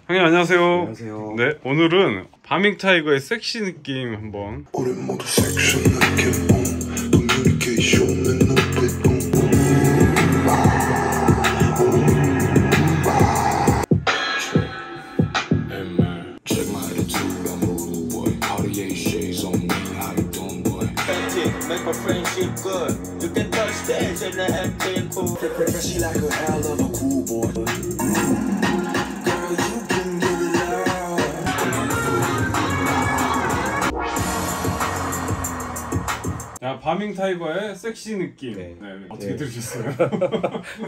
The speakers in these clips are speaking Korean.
형님 안녕하세요. 안녕하세요. 네, 오늘은 바밍 타이거의 섹시 느낌 한번. 우리 모두 섹션하게 커뮤니케이션은 어땠고 Check my attitude, I'm a rude boy. Cartier shades on me, how you doing, boy? Make my friendship good. You can touch stage and the acting cool. She like a hell of a cool boy. Girl, you can give it love. 자, 바밍 타이거의 섹시 느낌. 네. 어떻게 네. 들으셨어요?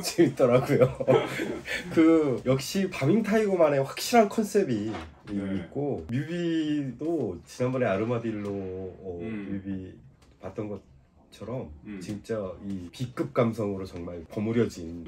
재밌더라고요. 역시 바밍 타이거만의 확실한 컨셉이 있고, 뮤비도 지난번에 아르마딜로 뮤비 봤던 것처럼 진짜 이 B급 감성으로 정말 버무려진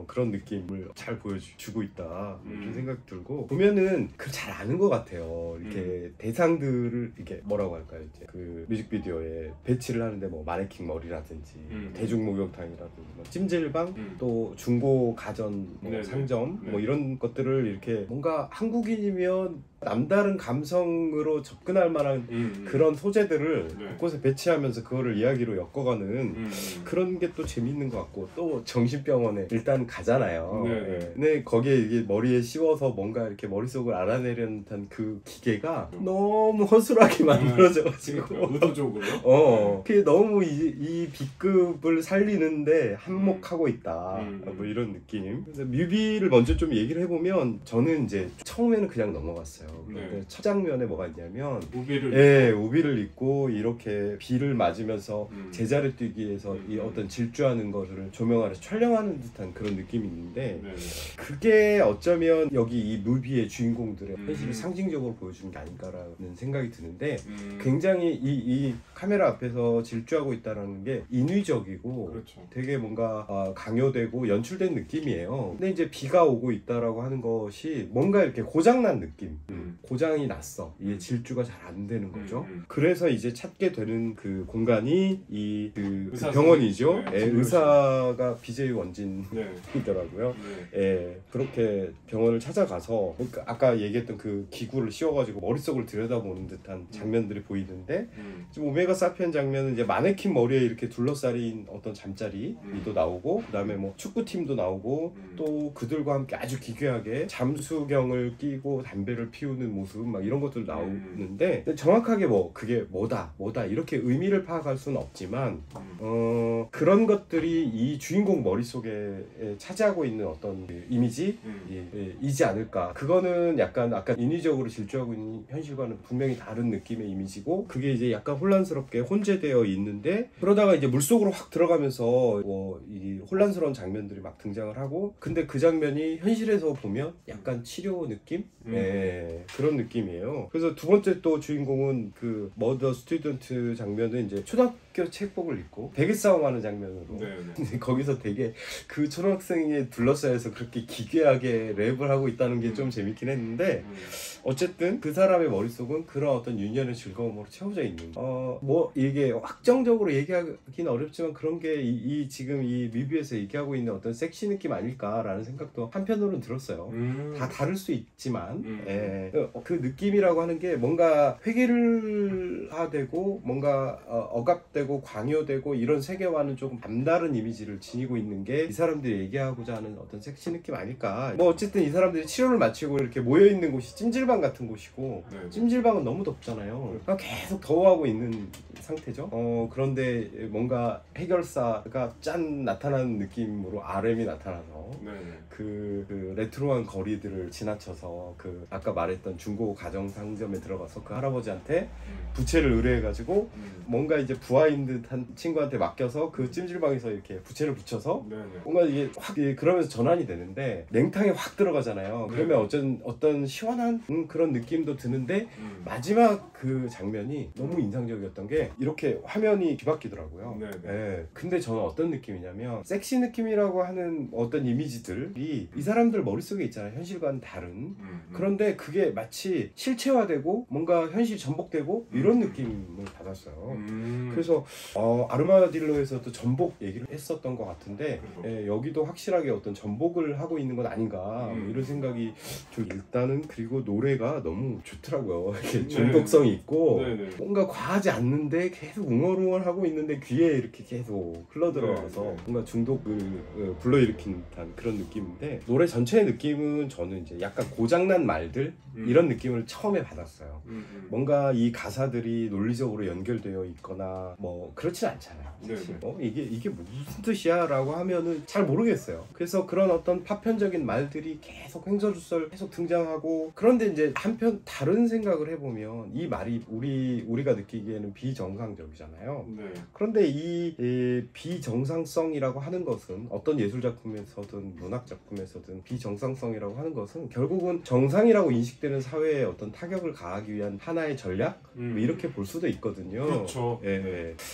그런 느낌을 잘 보여주고 있다 이런 생각이 들고, 보면은 그 잘 아는 것 같아요. 이렇게 대상들을 이렇게 뭐라고 할까요? 이제 그 뮤직비디오에 배치를 하는데 뭐 마네킹 머리라든지 대중 목욕탕이라든지 뭐 찜질방 또 중고 가전 뭐 상점 뭐 이런 것들을 이렇게 뭔가 한국인이면 남다른 감성으로 접근할 만한 그런 소재들을 곳곳에 배치하면서 그거를 이야기로 엮어가는 그런 게 또 재밌는 것 같고, 또 정신병원에 일단 가잖아요. 근데 거기에 이게 머리에 씌워서 뭔가 이렇게 머릿속을 알아내려는 듯한 그 기계가 너무 허술하게 만들어져가지고 의도적으로. 그게 너무 이 B급을 살리는데 한몫하고 있다. 뭐 이런 느낌. 그래서 뮤비를 먼저 좀 얘기를 해보면, 저는 이제 처음에는 그냥 넘어갔어요. 근데 첫 장면에 뭐가 있냐면 우비를 입고 이렇게 비를 맞으면서 제자를 뛰기 위해서 이 어떤 질주하는 것을 조명아래서 촬영하는 듯한 그런 느낌이 있는데, 그게 어쩌면 여기 이 뮤비의 주인공들의 현실을 상징적으로 보여주는 게 아닌가라는 생각이 드는데, 굉장히 이 카메라 앞에서 질주하고 있다는 게 인위적이고 되게 뭔가 강요되고 연출된 느낌이에요. 근데 이제 비가 오고 있다라고 하는 것이 뭔가 이렇게 고장난 느낌, 고장이 났어. 이게 질주가 잘 안 되는 거죠. 그래서 이제 찾게 되는 그 공간이 그 병원이죠. 의사가 BJ 원진이더라고요. 그렇게 병원을 찾아가서 아까 얘기했던 그 기구를 씌워가지고 머릿속을 들여다보는 듯한 장면들이 보이는데, 지금 오메가 사피엔 장면은 이제 마네킹 머리에 이렇게 둘러싸인 어떤 잠자리도 나오고, 그 다음에 뭐 축구팀도 나오고, 또 그들과 함께 아주 기괴하게 잠수경을 끼고 담배를 피우는 모습 막 이런 것들 나오는데, 정확하게 뭐 그게 뭐다 이렇게 의미를 파악할 수는 없지만 그런 것들이 이 주인공 머릿속에 차지하고 있는 어떤 그 이미지이지 않을까. 그거는 약간 아까 인위적으로 질주하고 있는 현실과는 분명히 다른 느낌의 이미지고, 그게 이제 약간 혼란스럽게 혼재되어 있는데, 그러다가 이제 물속으로 확 들어가면서 이 혼란스러운 장면들이 막 등장을 하고, 근데 그 장면이 현실에서 보면 약간 치료 느낌? 그런 느낌이에요. 그래서 두 번째 또 주인공은 그 머더 스튜던트 장면은 이제 초등학교 책복을 입고 베개 싸움하는 장면으로 근데 거기서 되게 그 초등학생에 둘러싸여서 그렇게 기괴하게 랩을 하고 있다는 게 좀 재밌긴 했는데, 어쨌든 그 사람의 머릿속은 그런 어떤 유년의 즐거움으로 채워져 있는 뭐 이게 확정적으로 얘기하기는 어렵지만, 그런 게 지금 이 뮤비에서 얘기하고 있는 어떤 섹시 느낌 아닐까라는 생각도 한편으로는 들었어요. 다 다를 수 있지만 그 느낌이라고 하는 게 뭔가 획일화되고 뭔가 억압되고 광요되고 이런 세계와는 조금 남다른 이미지를 지니고 있는 게 이 사람들이 얘기하고자 하는 어떤 섹시 느낌 아닐까. 뭐 어쨌든 이 사람들이 치료를 마치고 이렇게 모여있는 곳이 찜질방 같은 곳이고, 찜질방은 너무 덥잖아요. 계속 더워하고 있는 상태죠. 그런데 뭔가 해결사가 짠 나타나는 느낌으로 RM이 나타나서 그 레트로한 거리들을 지나쳐서 그 아까 말했던 중고 가정 상점에 들어가서 그 할아버지한테 부채를 의뢰해가지고 뭔가 이제 부하인 듯한 친구한테 맡겨서 그 찜질방에서 이렇게 부채를 붙여서 뭔가 이게 확 그러면서 전환이 되는데, 냉탕에 확 들어가잖아요. 그러면 어떤 시원한 그런 느낌도 드는데, 마지막 그 장면이 너무 인상적이었던 게 이렇게 화면이 뒤바뀌더라고요. 근데 저는 어떤 느낌이냐면, 섹시 느낌이라고 하는 어떤 이미지들이 말들이 이 사람들 머릿속에 있잖아요. 현실과는 다른. 그런데 그게 마치 실체화되고 뭔가 현실이 전복되고 이런 느낌을 받았어요. 그래서 아르마딜로에서도 전복 얘기를 했었던 것 같은데 여기도 확실하게 어떤 전복을 하고 있는 건 아닌가 뭐 이런 생각이 좀 일단은. 그리고 노래가 너무 좋더라고요. 이렇게 중독성이 있고 뭔가 과하지 않는데 계속 웅얼웅얼하고 있는데 귀에 이렇게 계속 흘러들어와서 뭔가 중독을 불러일으킨 듯한 그런 느낌인데, 노래 전체의 느낌은 저는 이제 약간 고장난 말들 이런 느낌을 처음에 받았어요. 뭔가 이 가사들이 논리적으로 연결되어 있거나 뭐 그렇진 않잖아요. 이게 무슨 뜻이야 라고 하면은 잘 모르겠어요. 그래서 그런 어떤 파편적인 말들이 계속 횡설수설 계속 등장하고, 그런데 이제 한편 다른 생각을 해보면 이 말이 우리가 느끼기에는 비정상적이잖아요. 그런데 이 비정상성이라고 하는 것은 어떤 예술작품에서든 문학작품에서든 비정상성이라고 하는 것은 결국은 정상이라고 인식되는 사회에 어떤 타격을 가하기 위한 하나의 전략? 뭐 이렇게 볼 수도 있거든요. 그렇죠.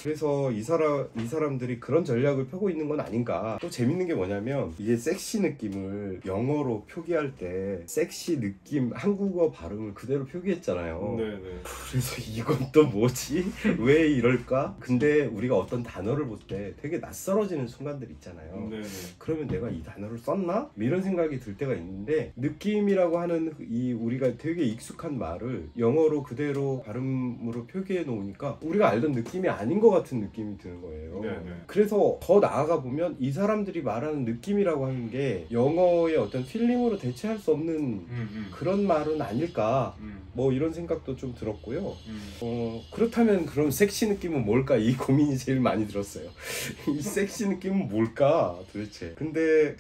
그래서 이 사람들이 그런 전략을 펴고 있는 건 아닌가. 또 재밌는 게 뭐냐면 이게 섹시 느낌을 영어로 표기할 때 섹시 느낌 한국어 발음을 그대로 표기했잖아요. 그래서 이건 또 뭐지? 왜 이럴까? 근데 우리가 어떤 단어를 볼 때 되게 낯설어지는 순간들 있잖아요. 그러면 내가 이 단어를 썼나? 이런 생각이 들 때가 있는데, 느낌이라고 하는 이 우리가 되게 익숙한 말을 영어로 그대로 발음으로 표기해 놓으니까 우리가 알던 느낌이 아닌 것 같은 느낌이 드는 거예요. 그래서 더 나아가 보면 이 사람들이 말하는 느낌이라고 하는 게 영어의 어떤 필링으로 대체할 수 없는 그런 말은 아닐까, 뭐 이런 생각도 좀 들었고요. 그렇다면 그럼 섹시 느낌은 뭘까? 이 고민이 제일 많이 들었어요. 이 섹시 느낌은 뭘까 도대체. 근데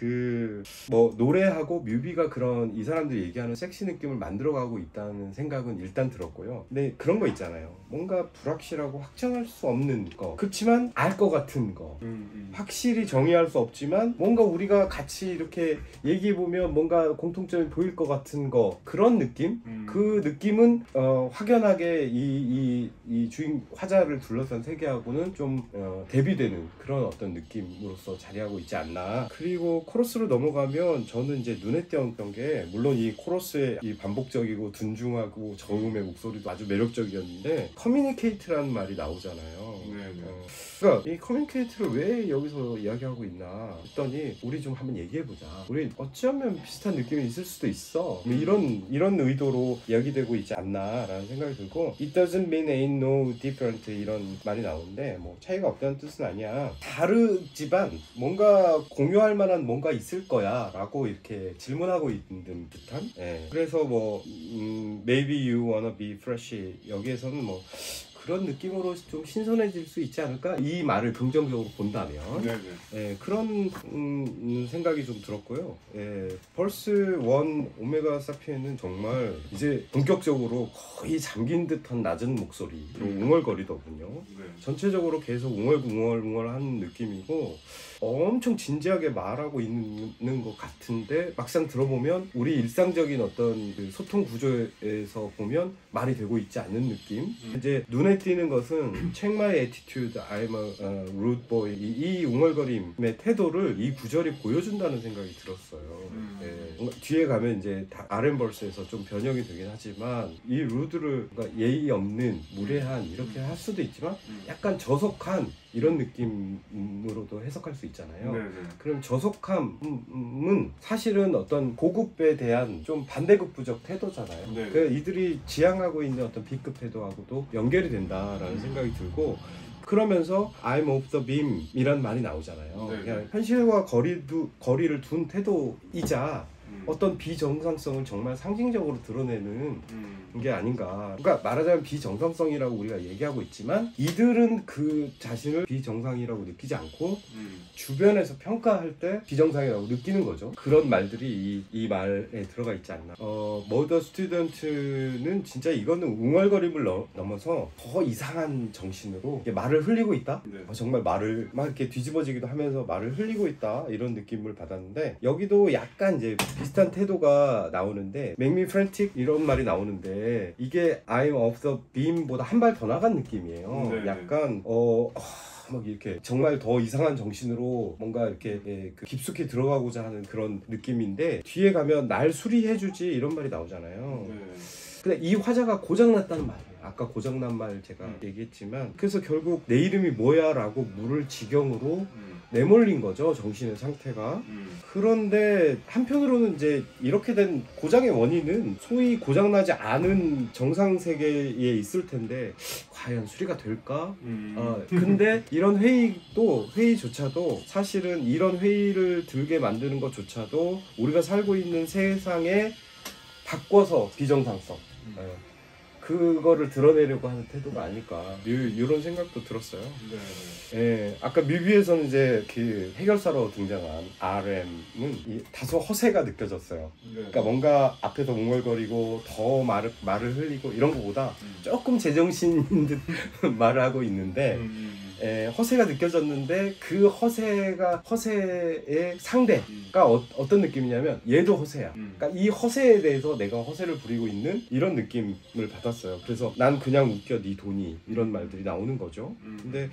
뭐 노래하고 뮤비가 그런 이 사람들이 얘기하는 섹시 느낌을 만들어가고 있다는 생각은 일단 들었고요. 근데 그런 거 있잖아요. 뭔가 불확실하고 확정할 수 없는 거, 그렇지만 알 것 같은 거, 확실히 정의할 수 없지만 뭔가 우리가 같이 이렇게 얘기해보면 뭔가 공통점이 보일 것 같은 거, 그런 느낌? 그 느낌은 확연하게 이 주인 화자를 둘러싼 세계하고는 좀 대비되는 그런 어떤 느낌으로서 자리하고 있지 않나. 그리고 코러스로 넘어가면 저는 이제 눈에 띄었던 게, 물론 이 코러스의 이 반복적이고 둔중하고 저음의 목소리도 아주 매력적이었는데, 커뮤니케이트라는 말이 나오잖아요. 그러니까 이 커뮤니케이트를 왜 여기서 이야기하고 있나 했더니, 우리 좀 한번 얘기해보자, 우리 어찌하면 비슷한 느낌이 있을 수도 있어, 이런 의도로 이야기되고 있지 않나 라는 생각이 들고, It doesn't mean ain't no different 이런 말이 나오는데, 뭐 차이가 없다는 뜻은 아니야, 다르지만 뭔가 공유할 만한 뭔가 있을 거야 라고 이렇게 질문하고 있는 듯한. 그래서 뭐 Maybe you wanna be fresh, 여기에서는 뭐 그런 느낌으로 좀 신선해질 수 있지 않을까? 이 말을 긍정적으로 본다면. 그런 생각이 좀 들었고요. 펄스 1 오메가 사피엔은 정말 이제 본격적으로 거의 잠긴 듯한 낮은 목소리로 웅얼거리더군요. 전체적으로 계속 웅얼하는 느낌이고, 엄청 진지하게 말하고 있는 것 같은데 막상 들어보면 우리 일상적인 어떤 그 소통 구조에서 보면 말이 되고 있지 않는 느낌. 이제 눈에 띄는 것은 Check my attitude, I'm a rude boy, 이 웅얼거림의 태도를 이 구절이 보여준다는 생각이 들었어요. 뒤에 가면 이제 RM버스에서 좀 변형이 되긴 하지만, 이 rude를 그러니까 예의 없는, 무례한 이렇게 할 수도 있지만 약간 저속한 이런 느낌으로도 해석할 수 있잖아요. 그럼 저속함은 사실은 어떤 고급에 대한 좀 반대급부적 태도잖아요. 그러니까 이들이 지향하고 있는 어떤 B급 태도하고도 연결이 된다라는 생각이 들고, 그러면서 I'm off the beam 이란 말이 나오잖아요. 그냥 현실과 거리를 둔 태도이자 어떤 비정상성을 정말 상징적으로 드러내는 게 아닌가. 그러니까 말하자면 비정상성이라고 우리가 얘기하고 있지만, 이들은 그 자신을 비정상이라고 느끼지 않고 주변에서 평가할 때 비정상이라고 느끼는 거죠. 그런 말들이 이 말에 들어가 있지 않나. 머더 스튜던트는 진짜 이거는 웅얼거림을 넘어서 더 이상한 정신으로 말을 흘리고 있다. 정말 말을 막 이렇게 뒤집어지기도 하면서 말을 흘리고 있다, 이런 느낌을 받았는데, 여기도 약간 이제 비슷한 태도가 나오는데, Make me frantic 이런 말이 나오는데, 이게 I'm off the beam보다 한 발 더 나간 느낌이에요. 약간 막 이렇게 정말 더 이상한 정신으로 뭔가 이렇게 그 깊숙이 들어가고자 하는 그런 느낌인데 뒤에 가면 날 수리해주지 이런 말이 나오잖아요. 근데 이 화자가 고장났다는 말이에요. 아까 고장난 말 제가 얘기했지만 그래서 결국 내 이름이 뭐야 라고 물을 지경으로 내몰린 거죠. 정신의 상태가. 그런데 한편으로는 이제 이렇게 된 고장의 원인은 소위 고장나지 않은 정상 세계에 있을 텐데 과연 수리가 될까? 근데 이런 회의조차도 사실은 이런 회의를 들게 만드는 것조차도 우리가 살고 있는 세상에 바꿔서 비정상성 그거를 드러내려고 하는 태도가 아닐까 이런 생각도 들었어요. 예, 아까 뮤비에서는 이제 그 해결사로 등장한 RM은 다소 허세가 느껴졌어요. 그러니까 뭔가 앞에서 웅얼거리고 더 말을 흘리고 이런 것보다 조금 제정신인 듯 말을 하고 있는데 허세가 느껴졌는데 그 허세의 상대가 어떤 느낌이냐면 얘도 허세야. 그러니까 이 허세에 대해서 내가 허세를 부리고 있는 이런 느낌을 받았어요. 그래서 난 그냥 웃겨 네 돈이 이런 말들이 나오는 거죠. 근데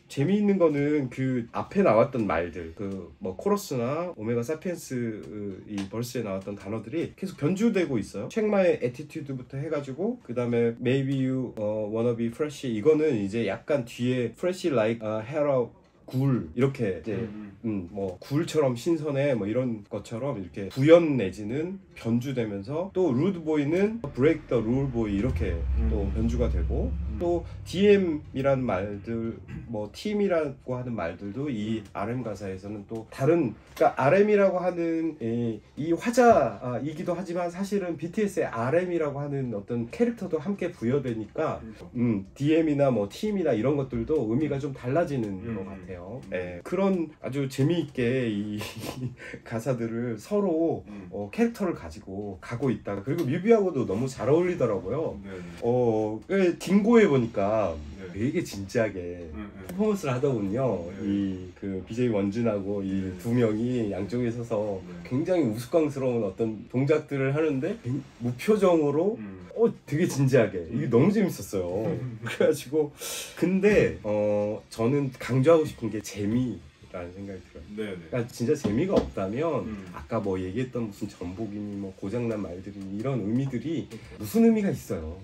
재미있는 거는 그 앞에 나왔던 말들 그 뭐 코러스나 오메가 사피엔스 이 벌스에 나왔던 단어들이 계속 변주되고 있어요. 책마의 애티튜드부터 해가지고 그 다음에 Maybe you wanna be fresh 이거는 이제 약간 뒤에 fresh like hair of 굴 이렇게 이제 뭐 굴처럼 신선해 뭐 이런 것처럼 이렇게 구현 내지는 변주되면서 또 루드보이는 break the rule boy 이렇게 또 변주가 되고 또 DM이라는 말들 뭐 팀이라고 하는 말들도 이 RM 가사에서는 또 다른 그러니까 RM이라고 하는 이 화자이기도 하지만 사실은 BTS의 RM이라고 하는 어떤 캐릭터도 함께 부여되니까 DM이나 뭐 팀이나 이런 것들도 의미가 좀 달라지는 것 같아요. 그런 아주 재미있게 이 가사들을 서로 캐릭터를 가지고 가고 있다. 그리고 뮤비하고도 너무 잘 어울리더라고요. 딩고에 보니까 되게 진지하게 퍼포먼스를 하더군요. 이 그 BJ 원준하고 이 두 명이 양쪽에 서서 굉장히 우스꽝스러운 어떤 동작들을 하는데 무표정으로 되게 진지하게 이게 너무 재밌었어요. 그래가지고 근데 저는 강조하고 싶은 게 재미라는 생각이 들어요. 그러니까 진짜 재미가 없다면 아까 뭐 얘기했던 무슨 전복이니 뭐 고장난 말들이니 이런 의미들이 무슨 의미가 있어요.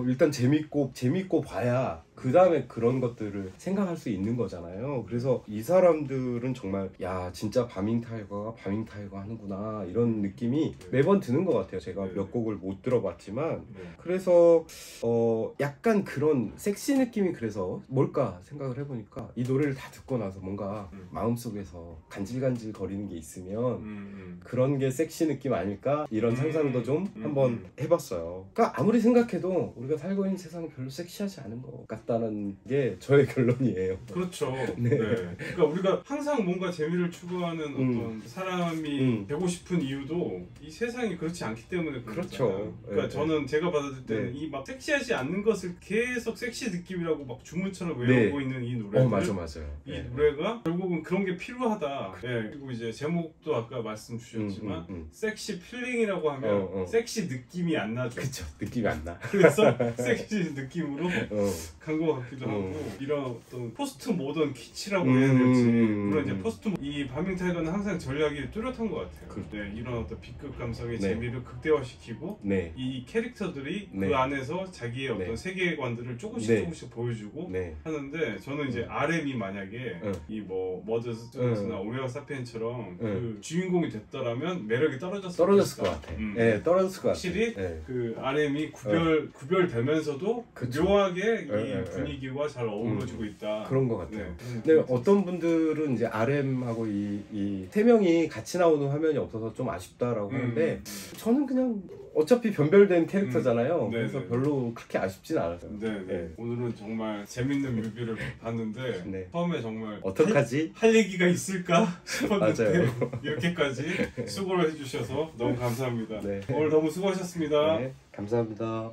일단 재밌고 봐야 그 다음에 그런 것들을 생각할 수 있는 거잖아요. 그래서 이 사람들은 정말 야 진짜 바밍타이거가 바밍타이거 하는구나 이런 느낌이 매번 드는 것 같아요. 제가 몇 곡을 못 들어봤지만 그래서 약간 그런 섹시 느낌이 그래서 뭘까 생각을 해보니까 이 노래를 다 듣고 나서 뭔가 마음속에서 간질간질 거리는 게 있으면 그런 게 섹시 느낌 아닐까 이런 상상도 좀 한번 해봤어요. 그러니까 아무리 생각해도 우리가 살고 있는 세상은 별로 섹시하지 않은 것 같다는 게 저의 결론이에요. 그렇죠. 그러니까 우리가 항상 뭔가 재미를 추구하는 어떤 사람이 되고 싶은 이유도 이 세상이 그렇지 않기 때문에 그렇죠. 그러니까 저는 제가 받아들 때는 이 막 섹시하지 않는 것을 계속 섹시 느낌이라고 막 주문처럼 외우고 있는 이 노래. 맞아요. 이 노래가 결국은 그런 게 필요하다. 그리고 이제 제목도 아까 말씀 주셨지만 섹시 필링이라고 하면 섹시 느낌이 안 나죠. 그쵸. 느낌이 안 나. 그래서 섹시 느낌으로 간 것 같기도 하고 이런 어떤 포스트 모던 키치라고 해야 될지 물론 이제 이 바밍타이거는 항상 전략이 뚜렷한 것 같아요. 이런 어떤 B급 감성의 재미를 극대화시키고 이 캐릭터들이 그 안에서 자기의 어떤 세계관들을 조금씩 보여주고 하는데 저는 이제 RM이 만약에 이 뭐 머드스나 오메가 사피엔처럼 그 주인공이 됐더라면 매력이 떨어졌을 것 같아. 떨어졌을 것 같아. 확실히 그 RM이 구별되면서도 묘하게 이 분위기와 잘 어우러지고 있다. 그런 것 같아요. 근데 어떤 분들은 이제 RM하고 이 세 명이 같이 나오는 화면이 없어서 좀 아쉽다라고 하는데 저는 그냥 어차피 변별된 캐릭터잖아요. 그래서 별로 그렇게 아쉽진 않았어요. 오늘은 정말 재밌는 뮤비를 봤는데 처음에 정말 어떡하지? 할 얘기가 있을까 싶었는데 이렇게까지 수고를 해주셔서 너무 감사합니다. 오늘 너무 수고하셨습니다. 감사합니다.